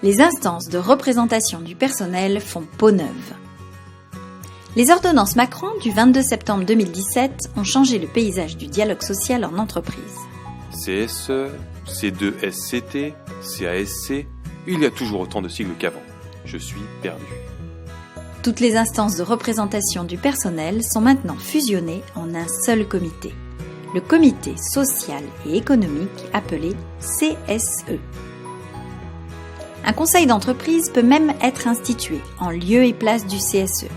Les instances de représentation du personnel font peau neuve. Les ordonnances Macron du 22 septembre 2017 ont changé le paysage du dialogue social en entreprise. CSE, C2SCT, CASC, il y a toujours autant de sigles qu'avant. Je suis perdu. Toutes les instances de représentation du personnel sont maintenant fusionnées en un seul comité, le comité social et économique appelé CSE. Un conseil d'entreprise peut même être institué en lieu et place du CSE.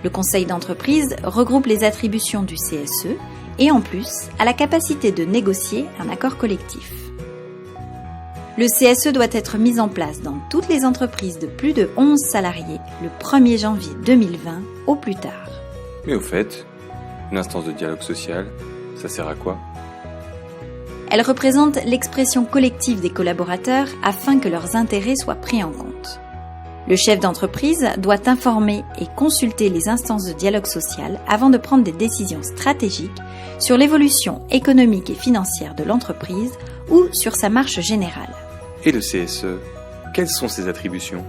Le conseil d'entreprise regroupe les attributions du CSE et en plus a la capacité de négocier un accord collectif. Le CSE doit être mis en place dans toutes les entreprises de plus de 11 salariés le 1er janvier 2020 au plus tard. Mais au fait, une instance de dialogue social, ça sert à quoi ? Elle représente l'expression collective des collaborateurs afin que leurs intérêts soient pris en compte. Le chef d'entreprise doit informer et consulter les instances de dialogue social avant de prendre des décisions stratégiques sur l'évolution économique et financière de l'entreprise ou sur sa marche générale. Et le CSE, quelles sont ses attributions ?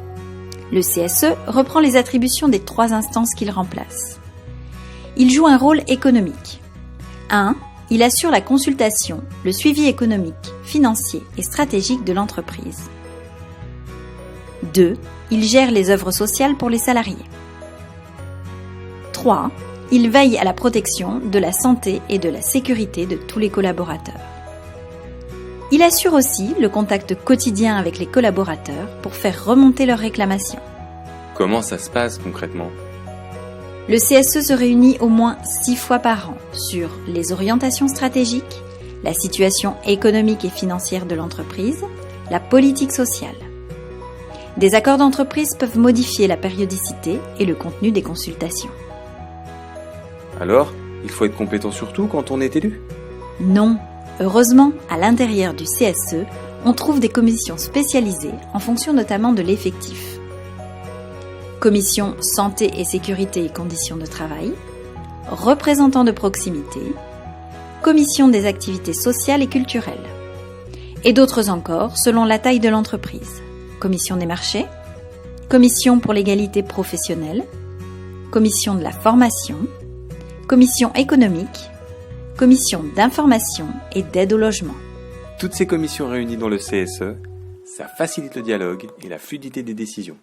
Le CSE reprend les attributions des 3 instances qu'il remplace. Il joue un rôle économique. 1. Il assure la consultation, le suivi économique, financier et stratégique de l'entreprise. 2. Il gère les œuvres sociales pour les salariés. 3. Il veille à la protection de la santé et de la sécurité de tous les collaborateurs. Il assure aussi le contact quotidien avec les collaborateurs pour faire remonter leurs réclamations. Comment ça se passe concrètement ? Le CSE se réunit au moins 6 fois par an sur les orientations stratégiques, la situation économique et financière de l'entreprise, la politique sociale. Des accords d'entreprise peuvent modifier la périodicité et le contenu des consultations. Alors, il faut être compétent sur tout quand on est élu ? Non. Heureusement, à l'intérieur du CSE, on trouve des commissions spécialisées en fonction notamment de l'effectif. Commission santé et sécurité et conditions de travail, représentants de proximité, commission des activités sociales et culturelles, et d'autres encore selon la taille de l'entreprise. Commission des marchés, commission pour l'égalité professionnelle, commission de la formation, commission économique, commission d'information et d'aide au logement. Toutes ces commissions réunies dans le CSE, ça facilite le dialogue et la fluidité des décisions.